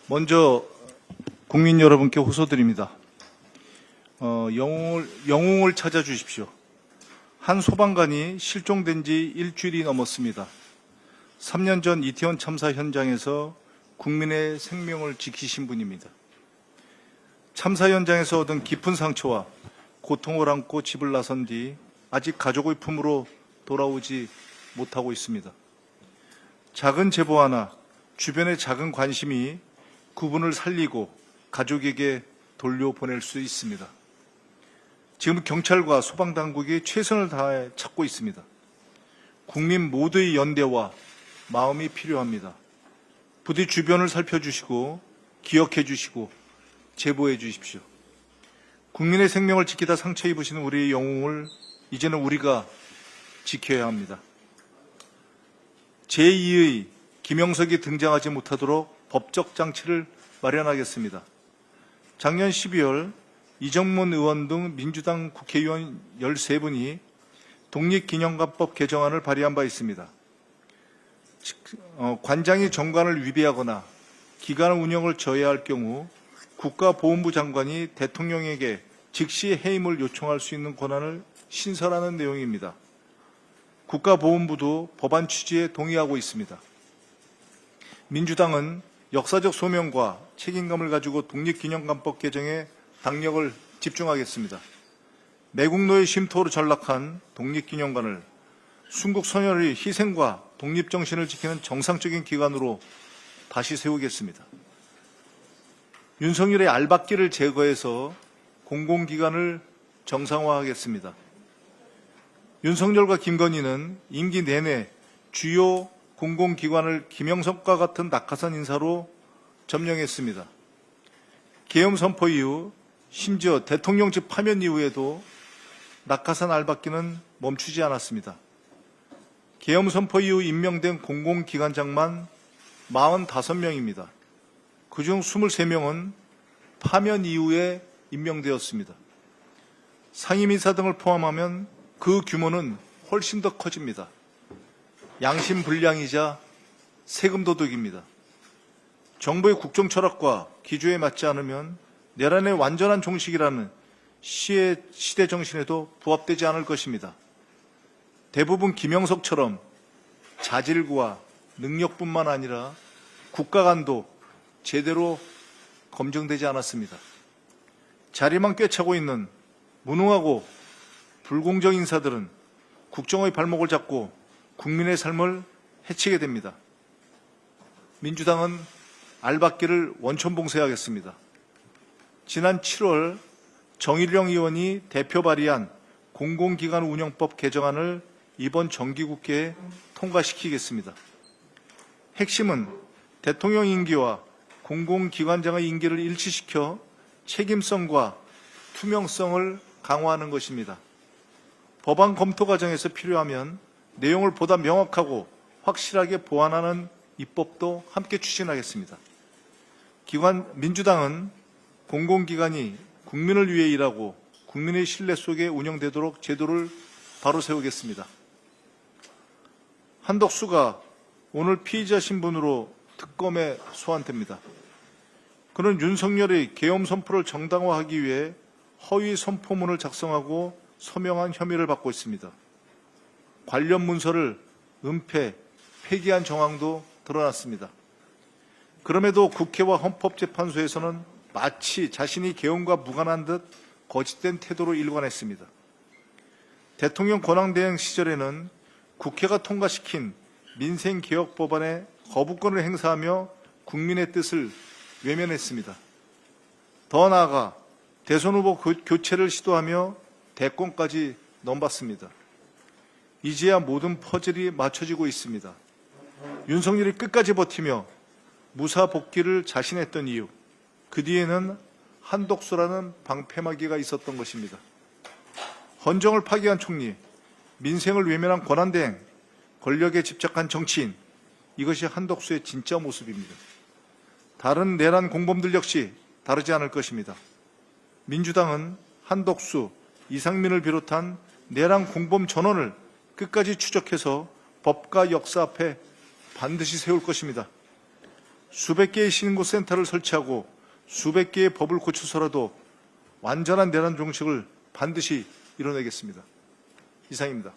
먼저 국민 여러분께 호소드립니다. 영웅을 찾아주십시오. 한 소방관이 실종된 지 일주일이 넘었습니다. 3년 전 이태원 참사 현장에서 국민의 생명을 지키신 분입니다. 참사 현장에서 얻은 깊은 상처와 고통을 안고 집을 나선 뒤 아직 가족의 품으로 돌아오지 못하고 있습니다. 작은 제보 하나, 주변의 작은 관심이 그분을 살리고 가족에게 돌려보낼 수 있습니다. 지금 경찰과 소방당국이 최선을 다해 찾고 있습니다. 국민 모두의 연대와 마음이 필요합니다. 부디 주변을 살펴주시고 기억해 주시고 제보해 주십시오. 국민의 생명을 지키다 상처 입으신 우리의 영웅을 이제는 우리가 지켜야 합니다. 제2의 김영석이 등장하지 못하도록 법적 장치를 마련하겠습니다. 작년 12월 이정문 의원 등 민주당 국회의원 13분이 독립기념관법 개정안을 발의한 바 있습니다. 관장이 정관을 위배하거나 기관 운영을 저해할 경우 국가보훈부 장관이 대통령에게 즉시 해임을 요청할 수 있는 권한을 신설하는 내용입니다. 국가보훈부도 법안 취지에 동의하고 있습니다. 민주당은 역사적 소명과 책임감을 가지고 독립기념관법 개정에 당력을 집중하겠습니다. 매국노의 쉼터로 전락한 독립기념관을 순국 선열의 희생과 독립정신을 지키는 정상적인 기관으로 다시 세우겠습니다. 윤석열의 알박기를 제거해서 공공기관을 정상화하겠습니다. 윤석열과 김건희는 임기 내내 주요 공공기관을 김영석과 같은 낙하산 인사로 점령했습니다. 계엄 선포 이후 심지어 대통령직 파면 이후에도 낙하산 알박기는 멈추지 않았습니다. 계엄 선포 이후 임명된 공공기관장만 45명입니다. 그중 23명은 파면 이후에 임명되었습니다. 상임이사 등을 포함하면 그 규모는 훨씬 더 커집니다. 양심불량이자 세금 도둑입니다. 정부의 국정 철학과 기조에 맞지 않으면 내란의 완전한 종식이라는 시대 정신에도 부합되지 않을 것입니다. 대부분 김영석처럼 자질과 능력뿐만 아니라 국가관도 제대로 검증되지 않았습니다. 자리만 꿰차고 있는 무능하고 불공정 인사들은 국정의 발목을 잡고 국민의 삶을 해치게 됩니다. 민주당은 알박기를 원천봉쇄하겠습니다. 지난 7월 정일영 의원이 대표 발의한 공공기관 운영법 개정안을 이번 정기국회에 통과시키겠습니다. 핵심은 대통령 임기와 공공기관장의 임기를 일치시켜 책임성과 투명성을 강화하는 것입니다. 법안 검토 과정에서 필요하면 내용을 보다 명확하고 확실하게 보완하는 입법도 함께 추진하겠습니다. 민주당은 공공기관이 국민을 위해 일하고 국민의 신뢰 속에 운영되도록 제도를 바로 세우겠습니다. 한덕수가 오늘 피의자 신분으로 특검에 소환됩니다. 그는 윤석열의 계엄 선포를 정당화하기 위해 허위 선포문을 작성하고 서명한 혐의를 받고 있습니다. 관련 문서를 은폐, 폐기한 정황도 드러났습니다. 그럼에도 국회와 헌법재판소에서는 마치 자신이 계엄과 무관한 듯 거짓된 태도로 일관했습니다. 대통령 권한대행 시절에는 국회가 통과시킨 민생개혁법안에 거부권을 행사하며 국민의 뜻을 외면했습니다. 더 나아가 대선 후보 교체를 시도하며 대권까지 넘봤습니다. 이제야 모든 퍼즐이 맞춰지고 있습니다. 윤석열이 끝까지 버티며 무사 복귀를 자신했던 이유, 그 뒤에는 한독수라는 방패막이가 있었던 것입니다. 헌정을 파기한 총리, 민생을 외면한 권한대행, 권력에 집착한 정치인, 이것이 한독수의 진짜 모습입니다. 다른 내란 공범들 역시 다르지 않을 것입니다. 민주당은 한독수, 이상민을 비롯한 내란 공범 전원을 끝까지 추적해서 법과 역사 앞에 반드시 세울 것입니다. 수백 개의 신고센터를 설치하고 수백 개의 법을 고쳐서라도 완전한 내란 종식을 반드시 이뤄내겠습니다. 이상입니다.